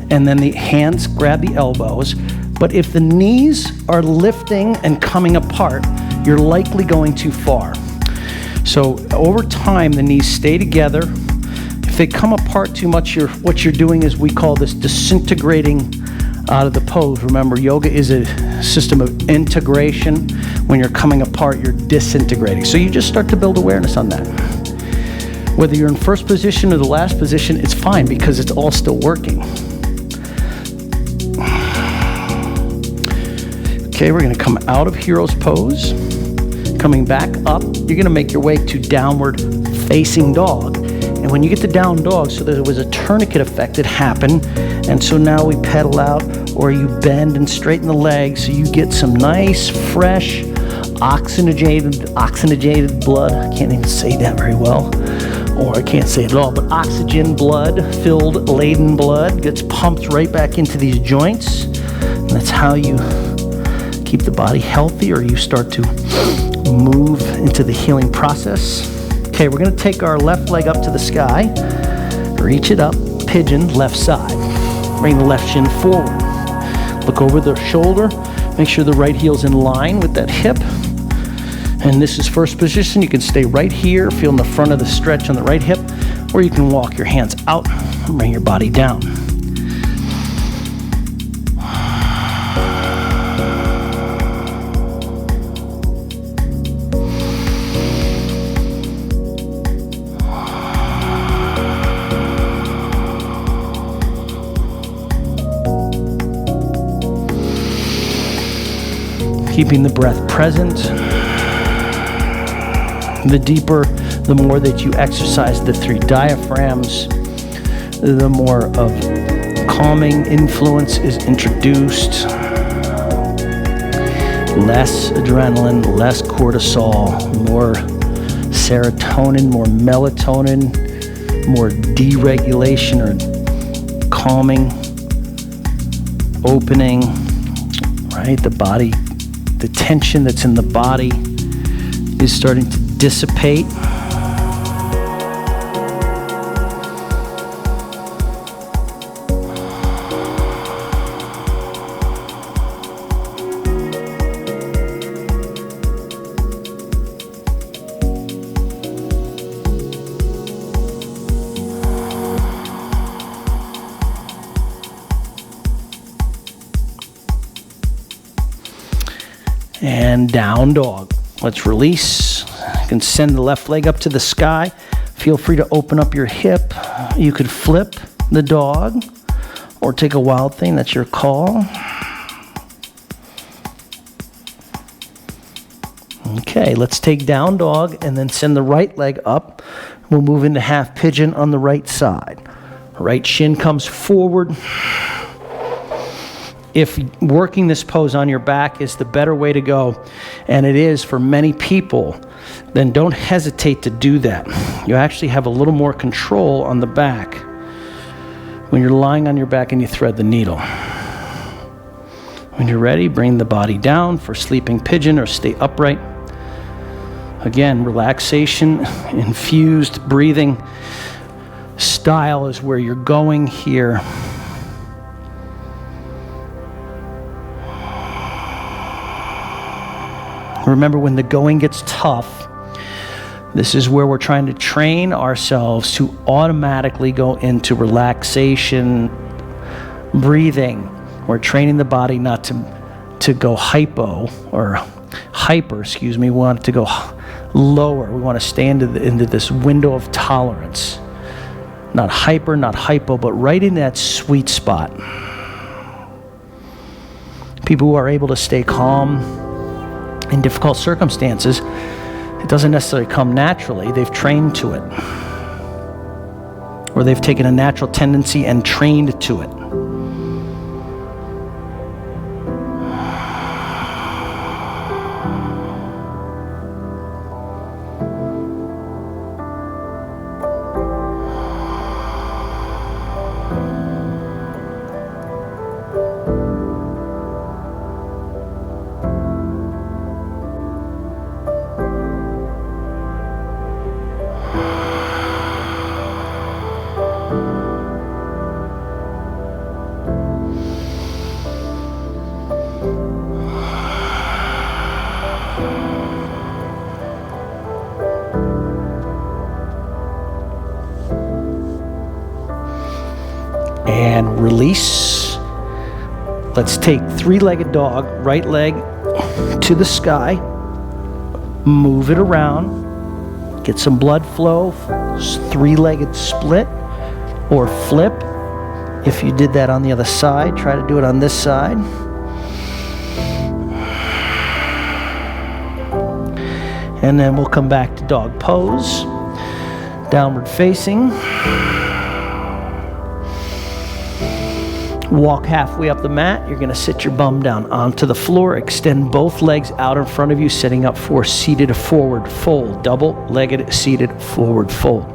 and then the hands grab the elbows. But if the knees are lifting and coming apart, you're likely going too far. So over time, the knees stay together. If they come apart too much, what you're doing is we call this disintegrating out of the pose. Remember, yoga is a system of integration. When you're coming apart, you're disintegrating. So you just start to build awareness on that. Whether you're in first position or the last position, it's fine because it's all still working. Okay, we're going to come out of hero's pose. Coming back up, you're going to make your way to downward facing dog. And when you get to down dog, so there was a tourniquet effect that happened. And so now we pedal out, or you bend and straighten the legs so you get some nice, fresh, oxygenated blood. I can't even say that very well. Or I can't say it at all, but oxygen blood, filled, laden blood gets pumped right back into these joints. And that's how you keep the body healthy, or you start to move into the healing process. Okay, we're going to take our left leg up to the sky, reach it up, pigeon, left side. Bring the left shin forward. Look over the shoulder, make sure the right heel's in line with that hip. And this is first position. You can stay right here, feeling the front of the stretch on the right hip, or you can walk your hands out and bring your body down. Keeping the breath present. The deeper, the more that you exercise the three diaphragms, the more of calming influence is introduced. Less adrenaline, less cortisol, more serotonin, more melatonin, more deregulation or calming, opening, right? The body, the tension that's in the body is starting to dissipate. And down dog. Let's release. You can send the left leg up to the sky. Feel free to open up your hip. You could flip the dog or take a wild thing. That's your call. Okay, let's take down dog and then send the right leg up. We'll move into half pigeon on the right side. Right shin comes forward. If working this pose on your back is the better way to go, and it is for many people, then don't hesitate to do that. You actually have a little more control on the back when you're lying on your back and you thread the needle. When you're ready, bring the body down for sleeping pigeon or stay upright. Again, relaxation, infused breathing style is where you're going here. Remember, when the going gets tough, this is where we're trying to train ourselves to automatically go into relaxation, breathing. We're training the body not to go hyper. We want it to go lower. We want to stay into this window of tolerance. Not hyper, not hypo, but right in that sweet spot. People who are able to stay calm in difficult circumstances, it doesn't necessarily come naturally. They've trained to it. Or they've taken a natural tendency and trained to it. And release. Let's take three-legged dog, right leg to the sky, move it around, get some blood flow, three-legged split or flip. If you did that on the other side, try to do it on this side. And then we'll come back to dog pose, downward facing. Walk halfway up the mat. You're going to sit your bum down onto the floor. Extend both legs out in front of you, setting up for seated forward fold. Double-legged seated forward fold.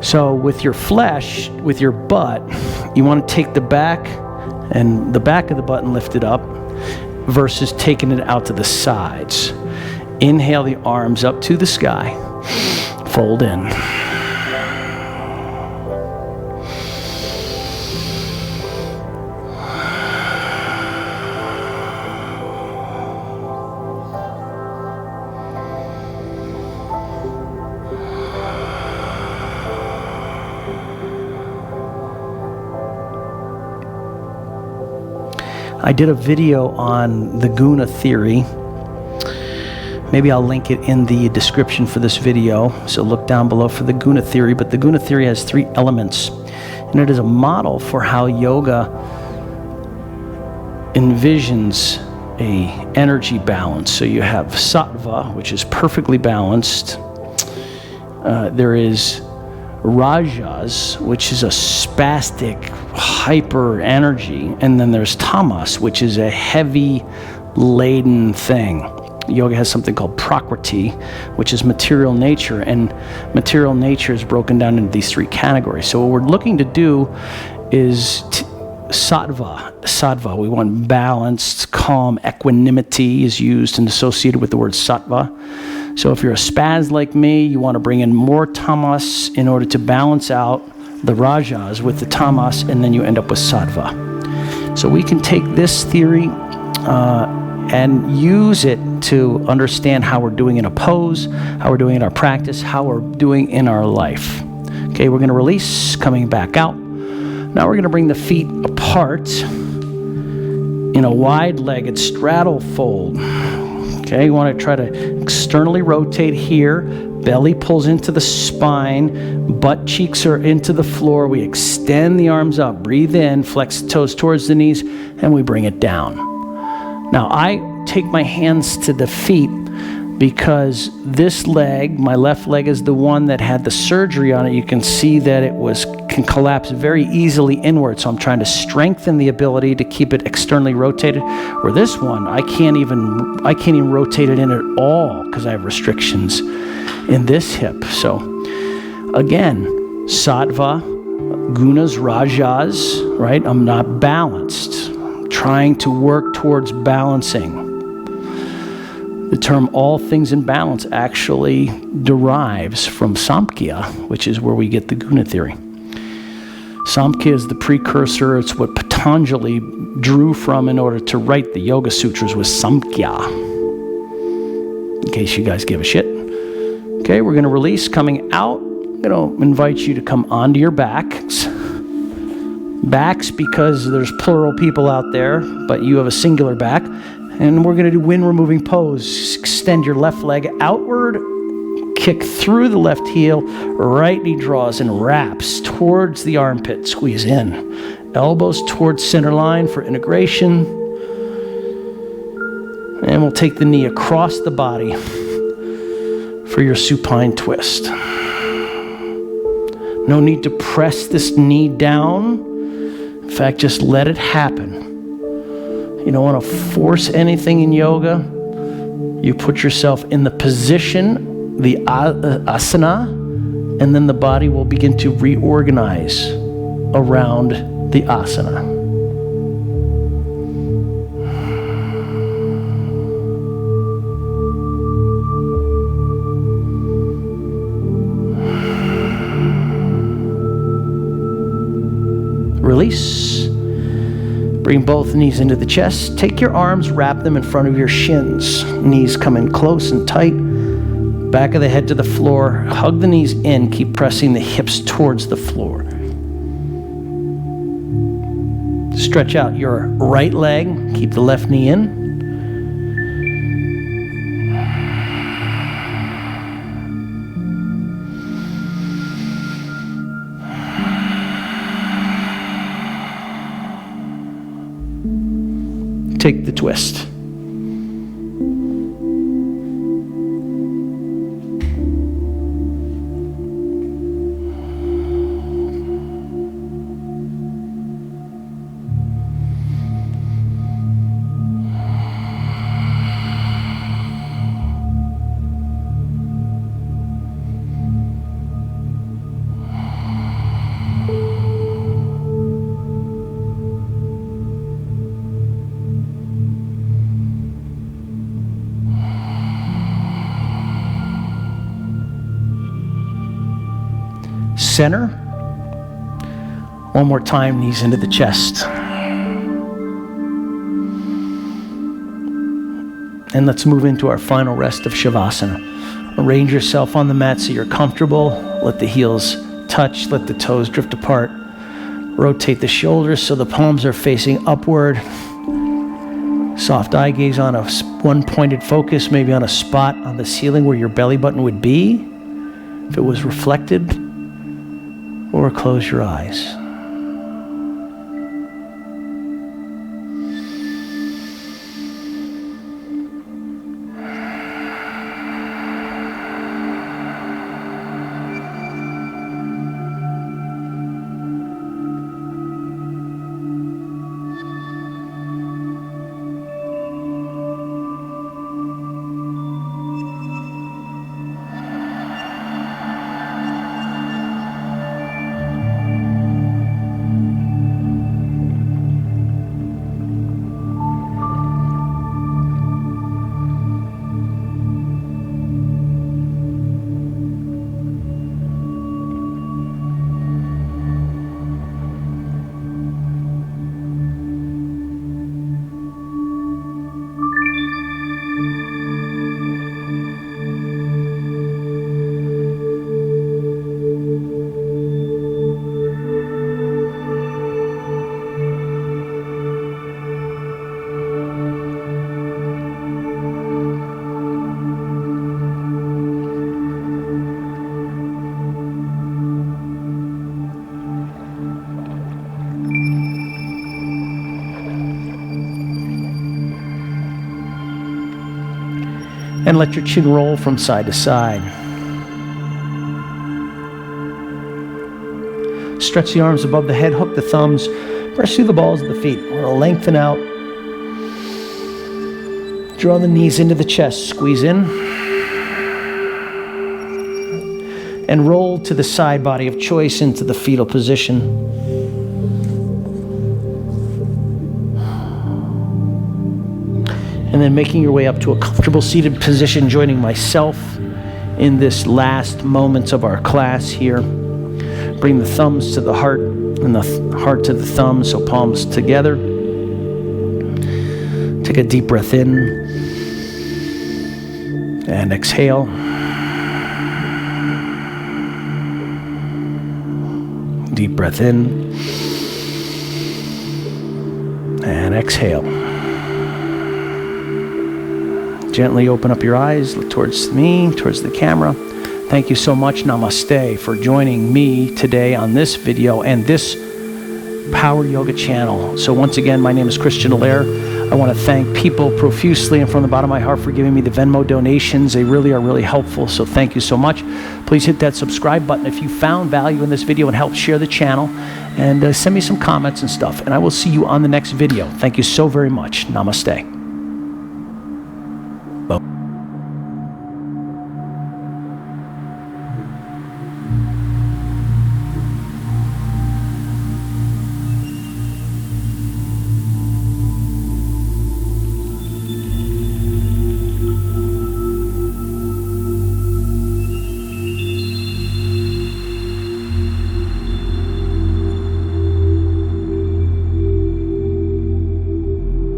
So with your flesh, with your butt, you want to take the back and the back of the butt and lift it up versus taking it out to the sides. Inhale the arms up to the sky. Fold in. I did a video on the Guna theory. Maybe I'll link it in the description for this video, so look down below for the Guna theory. But the Guna theory has 3 elements, and it is a model for how yoga envisions a energy balance. So you have sattva, which is perfectly balanced. There is rajas, which is a spastic, hyper energy, and then there's tamas, which is a heavy laden thing. Yoga has something called prakriti, which is material nature, and material nature is broken down into these 3 categories. So what we're looking to do is sattva. Sattva. We want balanced, calm, equanimity is used and associated with the word sattva. So if you're a spaz like me, you want to bring in more tamas in order to balance out the rajas with the tamas, and then you end up with sattva. So we can take this theory and use it to understand how we're doing in a pose, how we're doing in our practice, how we're doing in our life. Okay, we're going to release, coming back out. Now we're going to bring the feet apart in a wide-legged straddle fold. Okay, you want to try to externally rotate here. Belly pulls into the spine. Butt cheeks are into the floor. We extend the arms up. Breathe in, flex the toes towards the knees, and we bring it down. Now, I take my hands to the feet because this leg, my left leg, is the one that had the surgery on it. You can see that it can collapse very easily inward. So I'm trying to strengthen the ability to keep it externally rotated. Where this one, I can't even rotate it in at all because I have restrictions in this hip. So again, sattva, gunas, rajas, right? I'm not balanced. I'm trying to work towards balancing. The term all things in balance actually derives from Samkhya, which is where we get the guna theory. Samkhya is the precursor. It's what Patanjali drew from in order to write the Yoga Sutras, was Samkhya. In case you guys give a shit. Okay, we're going to release, coming out. I'm going to invite you to come onto your backs. Backs because there's plural people out there, but you have a singular back. And we're going to do wind removing pose. Extend your left leg outward, kick through the left heel, right knee draws and wraps towards the armpit. Squeeze in. Elbows towards center line for integration. And we'll take the knee across the body for your supine twist. No need to press this knee down. In fact, just let it happen. You don't want to force anything in yoga. You put yourself in the position, the asana, and then the body will begin to reorganize around the asana. Release. Bring both knees into the chest. Take your arms, wrap them in front of your shins. Knees come in close and tight. Back of the head to the floor. Hug the knees in. Keep pressing the hips towards the floor. Stretch out your right leg. Keep the left knee in. Take the twist. Center. One more time, knees into the chest. And let's move into our final rest of Shavasana. Arrange yourself on the mat so you're comfortable. Let the heels touch, let the toes drift apart. Rotate the shoulders so the palms are facing upward. Soft eye gaze on one pointed focus, maybe on a spot on the ceiling where your belly button would be, if it was reflected. Or close your eyes. And let your chin roll from side to side. Stretch the arms above the head, hook the thumbs, press through the balls of the feet. We're going to lengthen out. Draw the knees into the chest, squeeze in. And roll to the side body of choice into the fetal position. And then making your way up to a comfortable seated position, joining myself in this last moments of our class here. Bring the thumbs to the heart and the heart to the thumbs, so palms together. Take a deep breath in and exhale. Deep breath in and exhale. Gently open up your eyes, look towards me, towards the camera. Thank you so much, namaste, for joining me today on this video and this Power Yoga channel. So once again, my name is Christian Allaire. I want to thank people profusely and from the bottom of my heart for giving me the Venmo donations. They really are really helpful, so thank you so much. Please hit that subscribe button if you found value in this video and help share the channel. And send me some comments and stuff. And I will see you on the next video. Thank you so very much. Namaste.